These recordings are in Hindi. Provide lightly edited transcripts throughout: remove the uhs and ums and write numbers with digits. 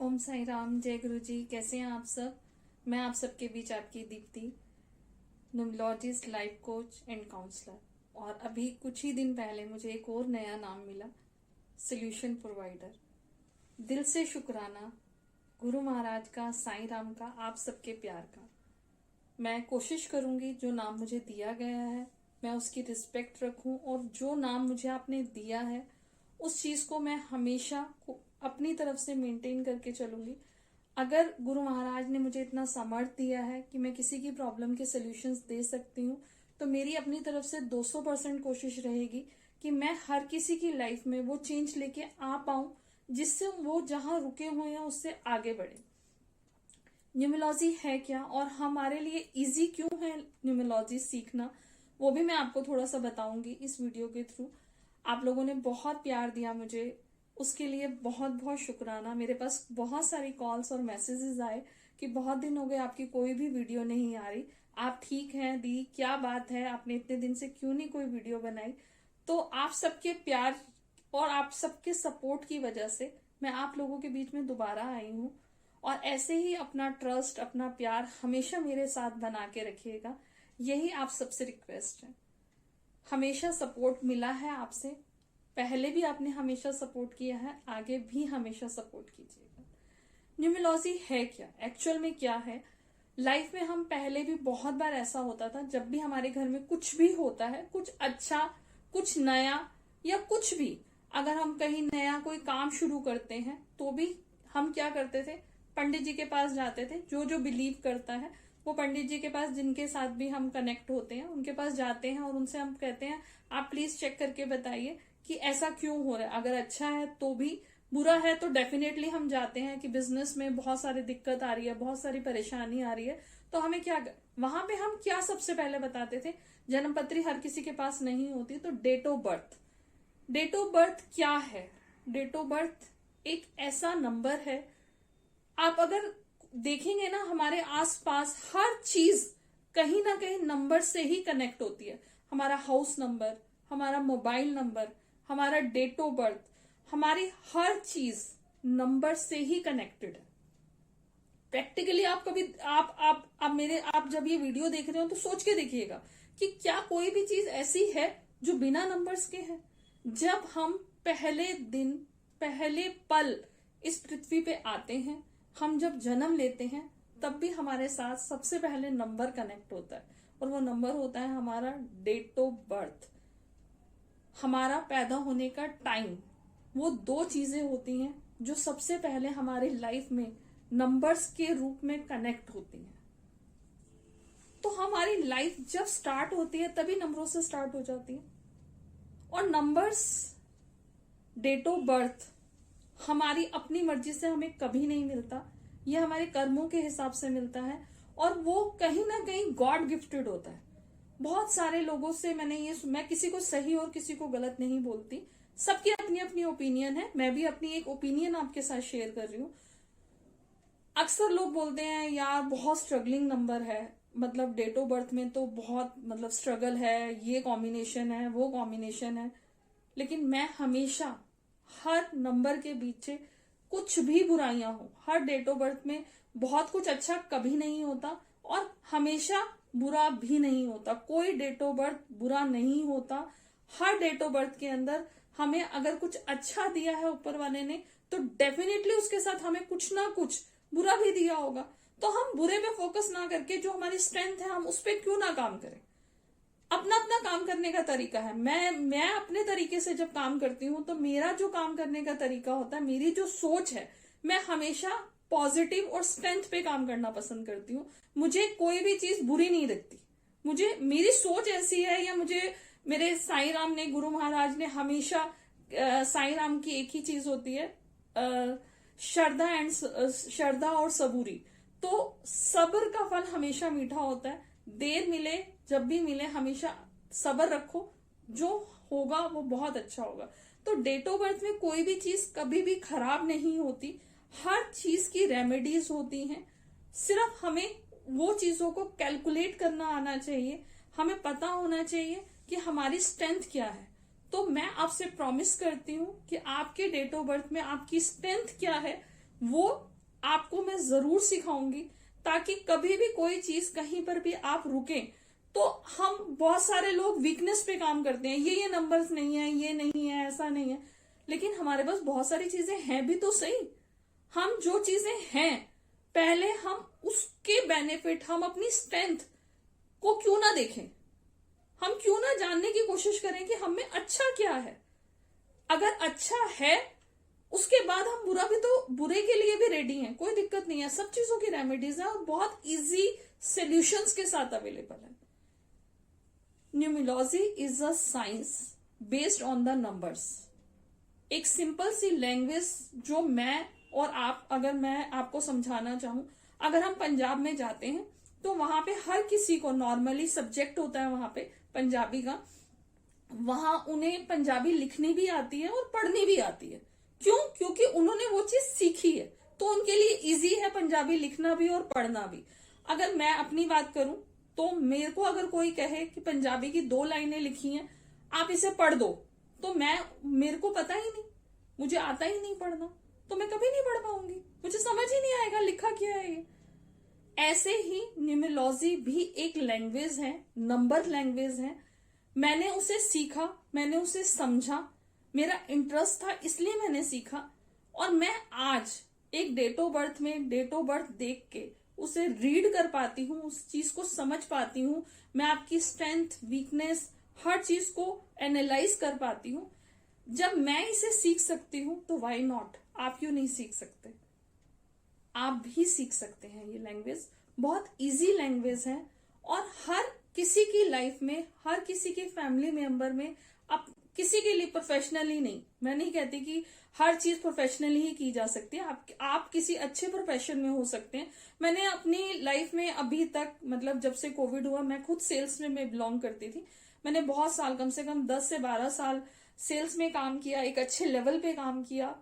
ओम साई राम, जय गुरु जी। कैसे हैं आप सब? मैं आप सबके बीच आपकी Deepti, numerologist, life coach and counsellor. और अभी कुछ ही दिन पहले मुझे एक और नया नाम मिला, सॉल्यूशन प्रोवाइडर। दिल से शुक्राना गुरु महाराज का, साईं राम का, आप सबके प्यार का। मैं कोशिश करूंगी जो नाम मुझे दिया गया है मैं उसकी रिस्पेक्ट रखूं, और जो नाम मुझे आपने दिया है उस चीज को मैं हमेशा अपनी तरफ से मेंटेन करके चलूंगी। अगर गुरु महाराज ने मुझे इतना समर्थ दिया है कि मैं किसी की प्रॉब्लम के सॉल्यूशंस दे सकती हूँ, तो मेरी अपनी तरफ से 200% कोशिश रहेगी कि मैं हर किसी की लाइफ में वो चेंज लेके आ पाऊं जिससे वो जहां रुके हुए हैं उससे आगे बढ़े। न्यूमरोलॉजी है क्या और हमारे लिए इजी क्यों है न्यूमरोलॉजी सीखना, वो भी मैं आपको थोड़ा सा बताऊंगी इस वीडियो के थ्रू। आप लोगों ने बहुत प्यार दिया मुझे, उसके लिए बहुत बहुत शुक्राना। मेरे पास बहुत सारी कॉल्स और मैसेजेस आए कि बहुत दिन हो गए आपकी कोई भी वीडियो नहीं आ रही, आप ठीक हैं दी, क्या बात है, आपने इतने दिन से क्यों नहीं कोई वीडियो बनाई। तो आप सबके प्यार और आप सबके सपोर्ट की वजह से मैं आप लोगों के बीच में दोबारा आई हूँ, और ऐसे ही अपना ट्रस्ट, अपना प्यार हमेशा मेरे साथ बना के रखिएगा, यही आप सबसे रिक्वेस्ट है। हमेशा सपोर्ट मिला है आपसे, पहले भी आपने हमेशा सपोर्ट किया है, आगे भी हमेशा सपोर्ट कीजिएगा। न्यूमरोलॉजी है क्या, एक्चुअल में क्या है? लाइफ में हम पहले भी बहुत बार ऐसा होता था, जब भी हमारे घर में कुछ भी होता है, कुछ अच्छा, कुछ नया या कुछ भी, अगर हम कहीं नया कोई काम शुरू करते हैं तो भी हम क्या करते थे, पंडित जी के पास जाते थे। जो जो बिलीव करता है वो पंडित जी के पास, जिनके साथ भी हम कनेक्ट होते हैं उनके पास जाते हैं और उनसे हम कहते हैं आप प्लीज चेक करके बताइए कि ऐसा क्यों हो रहा है। अगर अच्छा है तो भी, बुरा है तो डेफिनेटली हम जाते हैं कि बिजनेस में बहुत सारी दिक्कत आ रही है, बहुत सारी परेशानी आ रही है, तो हमें क्या वहां पे हम क्या सबसे पहले बताते थे, जन्मपत्री हर किसी के पास नहीं होती, तो date of birth. Date of birth क्या है? डेट ऑफ बर्थ एक ऐसा नंबर है, आप अगर देखेंगे ना हमारे आसपास हर चीज कहीं ना कहीं नंबर से ही कनेक्ट होती है। हमारा हाउस नंबर, हमारा मोबाइल नंबर, हमारा डेट ऑफ बर्थ, हमारी हर चीज नंबर से ही कनेक्टेड है। प्रैक्टिकली आप कभी आप जब ये वीडियो देख रहे हो तो सोच के देखिएगा कि क्या कोई भी चीज ऐसी है जो बिना नंबर्स के है। जब हम पहले दिन, पहले पल इस पृथ्वी पे आते हैं, हम जब जन्म लेते हैं, तब भी हमारे साथ सबसे पहले नंबर कनेक्ट होता है, और वो नंबर होता है हमारा डेट ऑफ बर्थ, हमारा पैदा होने का टाइम। वो दो चीजें होती हैं जो सबसे पहले हमारी लाइफ में नंबर्स के रूप में कनेक्ट होती हैं। तो हमारी लाइफ जब स्टार्ट होती है तभी नंबरों से स्टार्ट हो जाती है। और नंबर्स, डेट ऑफ बर्थ हमारी अपनी मर्जी से हमें कभी नहीं मिलता, ये हमारे कर्मों के हिसाब से मिलता है, और वो कहीं ना कहीं गॉड गिफ्टेड होता है। बहुत सारे लोगों से मैं किसी को सही और किसी को गलत नहीं बोलती, सबकी अपनी अपनी ओपिनियन है, मैं भी अपनी एक ओपिनियन आपके साथ शेयर कर रही हूँ। अक्सर लोग बोलते हैं यार बहुत स्ट्रगलिंग नंबर है, मतलब डेट ऑफ बर्थ में तो बहुत मतलब स्ट्रगल है, ये कॉम्बिनेशन है, वो कॉम्बिनेशन है। लेकिन मैं हमेशा हर नंबर के पीछे कुछ भी बुराइयां हो, हर डेट ऑफ बर्थ में बहुत कुछ अच्छा कभी नहीं होता और हमेशा बुरा भी नहीं होता। कोई डेट ऑफ बर्थ बुरा नहीं होता। हर डेट ऑफ बर्थ के अंदर हमें अगर कुछ अच्छा दिया है ऊपर वाले ने, तो डेफिनेटली उसके साथ हमें कुछ ना कुछ बुरा भी दिया होगा। तो हम बुरे पे फोकस ना करके जो हमारी स्ट्रेंथ है हम उस पर क्यों ना काम करें। अपना अपना काम करने का तरीका है। मैं अपने तरीके से जब काम करती हूँ तो मेरा जो काम करने का तरीका होता है, मेरी जो सोच है, मैं हमेशा पॉजिटिव और स्ट्रेंथ पे काम करना पसंद करती हूँ। मुझे कोई भी चीज बुरी नहीं लगती, मुझे मेरी सोच ऐसी है, या मुझे मेरे साईं राम ने, गुरु महाराज ने हमेशा, साईं राम की एक ही चीज होती है, श्रद्धा और सबूरी। तो सब्र का फल हमेशा मीठा होता है, देर मिले जब भी मिले हमेशा सब्र रखो, जो होगा वो बहुत अच्छा होगा। तो डेट ऑफ बर्थ में कोई भी चीज कभी भी खराब नहीं होती, हर चीज की रेमेडीज होती हैं। सिर्फ हमें वो चीजों को कैलकुलेट करना आना चाहिए, हमें पता होना चाहिए कि हमारी स्ट्रेंथ क्या है। तो मैं आपसे प्रॉमिस करती हूँ कि आपके डेट ऑफ बर्थ में आपकी स्ट्रेंथ क्या है वो आपको मैं जरूर सिखाऊंगी, ताकि कभी भी कोई चीज कहीं पर भी आप रुकें तो हम बहुत सारे लोग वीकनेस पे काम करते हैं, ये नंबर्स नहीं है, ये नहीं है, ऐसा नहीं है, लेकिन हमारे पास बहुत सारी चीजें हैं भी तो सही। हम जो चीजें हैं पहले हम उसके बेनिफिट, हम अपनी स्ट्रेंथ को क्यों ना देखें, हम क्यों ना जानने की कोशिश करें कि हम में अच्छा क्या है। अगर अच्छा है उसके बाद हम बुरा भी, तो बुरे के लिए भी रेडी हैं, कोई दिक्कत नहीं है, सब चीजों की रेमेडीज है और बहुत इजी सॉल्यूशंस के साथ अवेलेबल है। Numerology is a science based on the numbers. एक सिंपल सी लैंग्वेज जो मैं और आप, अगर मैं आपको समझाना चाहूं, अगर हम पंजाब में जाते हैं तो वहां पे हर किसी को नॉर्मली सब्जेक्ट होता है वहां पे पंजाबी का, वहां उन्हें पंजाबी लिखनी भी आती है और पढ़नी भी आती है। क्यों? क्योंकि उन्होंने वो चीज सीखी है, तो उनके लिए इजी है पंजाबी लिखना भी और पढ़ना भी। अगर मैं अपनी बात करूं तो मेरे को अगर कोई कहे कि पंजाबी की 2 लाइनें लिखी हैं, आप इसे पढ़ दो, तो मेरे को पता ही नहीं, मुझे आता ही नहीं पढ़ना, तो मैं कभी नहीं पढ़ पाऊंगी, मुझे समझ ही नहीं आएगा लिखा क्या है ये। ऐसे ही न्यूमरोलॉजी भी एक लैंग्वेज है, नंबर लैंग्वेज है। मैंने उसे सीखा, मैंने उसे समझा, मेरा इंटरेस्ट था इसलिए मैंने सीखा, और मैं आज एक डेट ऑफ बर्थ में डेट ऑफ बर्थ देख के उसे रीड कर पाती हूँ, उस चीज को समझ पाती हूँ, मैं आपकी स्ट्रेंथ, वीकनेस, हर चीज को एनालाइज कर पाती हूँ। जब मैं इसे सीख सकती हूँ तो व्हाई नॉट, आप क्यों नहीं सीख सकते? आप भी सीख सकते हैं। ये लैंग्वेज बहुत इजी लैंग्वेज है और हर किसी की लाइफ में, हर किसी के फैमिली मेंबर में, अब किसी के लिए प्रोफेशनली नहीं, मैं नहीं कहती कि हर चीज प्रोफेशनली ही की जा सकती है, आप किसी अच्छे प्रोफेशन में हो सकते हैं। मैंने अपनी लाइफ में अभी तक, मतलब जब से कोविड हुआ, मैं खुद सेल्स में मैं बिलोंग करती थी, मैंने बहुत साल, कम से कम 10 से 12 साल सेल्स में काम किया, एक अच्छे लेवल पे काम किया।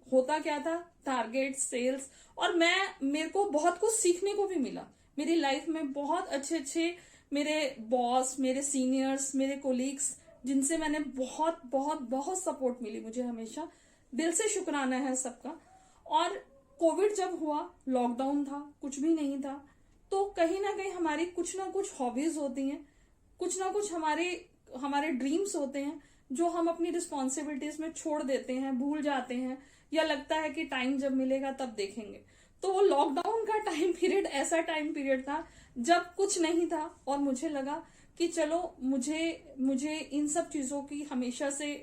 होता क्या था, टारगेट, सेल्स, और मेरे को बहुत कुछ सीखने को भी मिला। मेरी लाइफ में बहुत अच्छे अच्छे मेरे बॉस, मेरे सीनियर्स, मेरे कोलीग्स, जिनसे मैंने बहुत बहुत बहुत सपोर्ट मिली, मुझे हमेशा दिल से शुक्राना है सबका। और कोविड जब हुआ, लॉकडाउन था, कुछ भी नहीं था, तो कहीं ना कहीं हमारी कुछ ना कुछ हॉबीज होती हैं, कुछ ना कुछ हमारे ड्रीम्स होते हैं जो हम अपनी रिस्पॉन्सिबिलिटीज में छोड़ देते हैं, भूल जाते हैं, या लगता है कि टाइम जब मिलेगा तब देखेंगे। तो वो लॉकडाउन का टाइम पीरियड ऐसा टाइम पीरियड था जब कुछ नहीं था, और मुझे लगा कि चलो, मुझे इन सब चीजों की हमेशा से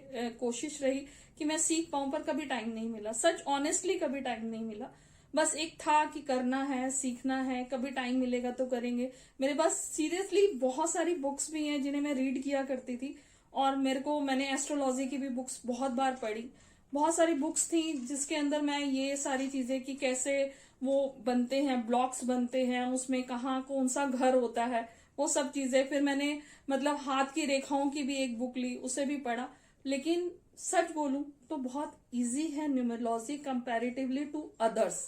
कोशिश रही कि मैं सीख पाऊं, पर कभी टाइम नहीं मिला। सच ऑनेस्टली कभी टाइम नहीं मिला। बस एक था कि करना है, सीखना है, कभी टाइम मिलेगा तो करेंगे। मेरे पास सीरियसली बहुत सारी बुक्स भी हैं जिन्हें मैं रीड किया करती थी, और मैंने एस्ट्रोलॉजी की भी बुक्स बहुत बार पढ़ी। बहुत सारी बुक्स थी जिसके अंदर मैं ये सारी चीजें कि कैसे वो बनते हैं, ब्लॉक्स बनते हैं, उसमें कहाँ कौन सा घर होता है, वो सब चीजें। फिर मैंने मतलब हाथ की रेखाओं की भी एक बुक ली, उसे भी पढ़ा। लेकिन सच बोलूं तो बहुत इजी है न्यूमरोलॉजी कंपैरेटिवली टू अदर्स।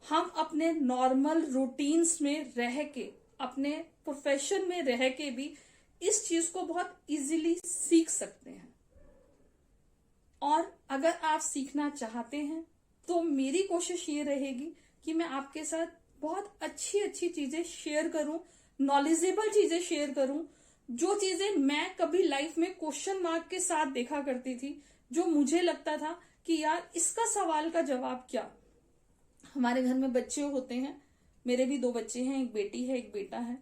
हम अपने नॉर्मल रूटीन्स में रह के, अपने प्रोफेशन में रह के भी इस चीज को बहुत इजीली सीख सकते हैं। और अगर आप सीखना चाहते हैं तो मेरी कोशिश ये रहेगी कि मैं आपके साथ बहुत अच्छी अच्छी चीजें शेयर करूं, नॉलेजेबल चीजें शेयर करूं, जो चीजें मैं कभी लाइफ में क्वेश्चन मार्क के साथ देखा करती थी, जो मुझे लगता था कि यार इसका सवाल का जवाब क्या। हमारे घर में बच्चे होते हैं, मेरे भी 2 बच्चे हैं, एक बेटी है, एक बेटा है।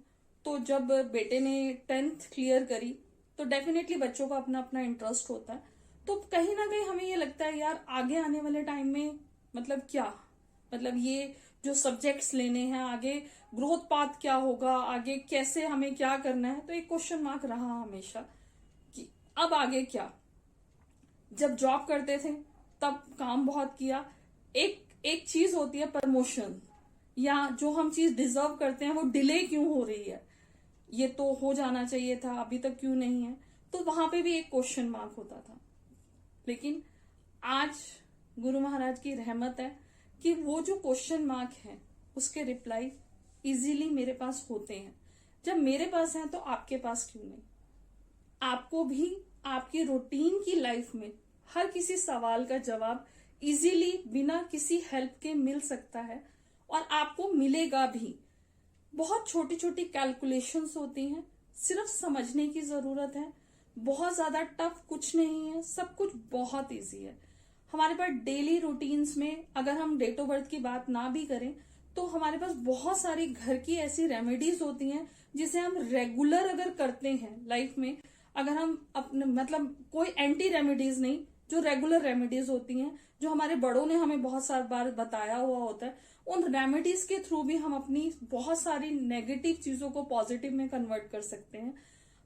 तो जब बेटे ने 10th क्लियर करी तो डेफिनेटली बच्चों का अपना अपना इंटरेस्ट होता है, तो कहीं ना कहीं हमें ये लगता है यार आगे आने वाले टाइम में मतलब क्या, मतलब ये जो सब्जेक्ट्स लेने हैं, आगे ग्रोथ पाथ क्या होगा, आगे कैसे हमें क्या करना है। तो एक क्वेश्चन मार्क रहा हमेशा कि अब आगे क्या। जब जॉब करते थे तब काम बहुत किया। एक चीज होती है प्रमोशन, या जो हम चीज डिजर्व करते हैं वो डिले क्यों हो रही है, ये तो हो जाना चाहिए था, अभी तक क्यों नहीं है। तो वहां पे भी एक क्वेश्चन मार्क होता था। लेकिन आज गुरु महाराज की रहमत है कि वो जो क्वेश्चन मार्क है उसके रिप्लाई इजीली मेरे पास होते हैं। जब मेरे पास है तो आपके पास क्यों नहीं। आपको भी आपकी रूटीन की लाइफ में हर किसी सवाल का जवाब इजीली बिना किसी हेल्प के मिल सकता है और आपको मिलेगा भी। बहुत छोटी छोटी कैलकुलेशंस होती हैं, सिर्फ समझने की जरूरत है। बहुत ज्यादा टफ कुछ नहीं है, सब कुछ बहुत इजी है। हमारे पास डेली रूटीन्स में अगर हम डेट ऑफ बर्थ की बात ना भी करें तो हमारे पास बहुत सारी घर की ऐसी रेमेडीज होती हैं जिसे हम रेगुलर अगर करते हैं लाइफ में, अगर हम अपने मतलब कोई एंटी रेमेडीज नहीं, जो रेगुलर रेमेडीज होती हैं जो हमारे बड़ों ने हमें बहुत सारी बार बताया हुआ होता है, उन रेमेडीज के थ्रू भी हम अपनी बहुत सारी नेगेटिव चीजों को पॉजिटिव में कन्वर्ट कर सकते हैं।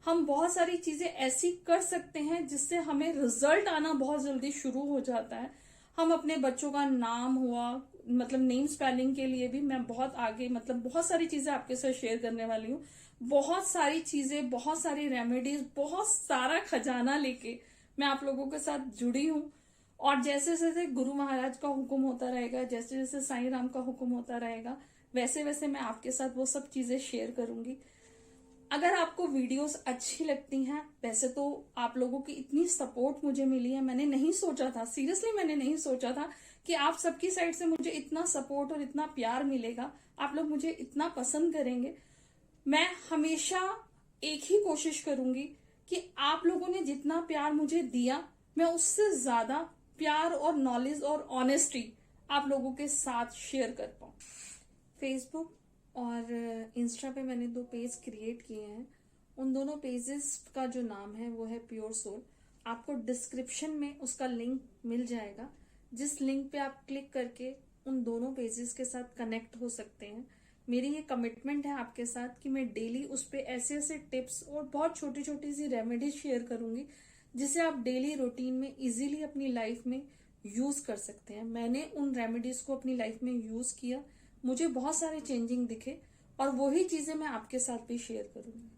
हम बहुत सारी चीजें ऐसी कर सकते हैं जिससे हमें रिजल्ट आना बहुत जल्दी शुरू हो जाता है। हम अपने बच्चों का नाम हुआ, मतलब नेम स्पेलिंग के लिए भी मैं बहुत आगे, मतलब बहुत सारी चीजें आपके साथ शेयर करने वाली हूँ। बहुत सारी चीजें, बहुत सारी रेमेडीज, बहुत सारा खजाना लेके मैं आप लोगों के साथ जुड़ी हूँ। और जैसे जैसे गुरु महाराज का हुक्म होता रहेगा, जैसे जैसे साईं राम का हुक्म होता रहेगा, वैसे वैसे मैं आपके साथ वो सब चीजें शेयर करूंगी। अगर आपको वीडियोस अच्छी लगती हैं, वैसे तो आप लोगों की इतनी सपोर्ट मुझे मिली है, मैंने नहीं सोचा था, सीरियसली मैंने नहीं सोचा था कि आप सबकी साइड से मुझे इतना सपोर्ट और इतना प्यार मिलेगा, आप लोग मुझे इतना पसंद करेंगे। मैं हमेशा एक ही कोशिश करूंगी कि आप लोगों ने जितना प्यार मुझे दिया, मैं उससे ज्यादा प्यार और नॉलेज और ऑनेस्टी आप लोगों के साथ शेयर कर पाऊं। फेसबुक और इंस्टा पे मैंने 2 पेज क्रिएट किए हैं। उन दोनों पेजेस का जो नाम है वो है प्योर सोल। आपको डिस्क्रिप्शन में उसका लिंक मिल जाएगा, जिस लिंक पे आप क्लिक करके उन दोनों पेजेस के साथ कनेक्ट हो सकते हैं। मेरी ये कमिटमेंट है आपके साथ कि मैं डेली उस पे ऐसे ऐसे टिप्स और बहुत छोटी छोटी सी रेमेडीज शेयर करूंगी जिसे आप डेली रूटीन में इजीली अपनी लाइफ में यूज कर सकते हैं। मैंने उन रेमेडीज को अपनी लाइफ में यूज किया, मुझे बहुत सारे चेंजिंग दिखे और वही चीजें मैं आपके साथ भी शेयर करूंगी।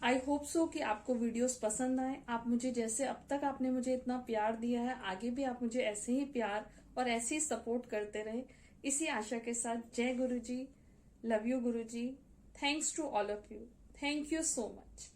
आई होप सो कि आपको वीडियोस पसंद आए। आप मुझे जैसे अब तक आपने मुझे इतना प्यार दिया है, आगे भी आप मुझे ऐसे ही प्यार और ऐसे ही सपोर्ट करते रहे, इसी आशा के साथ जय Guruji, love you Guruji, thanks to all of you, thank you so much.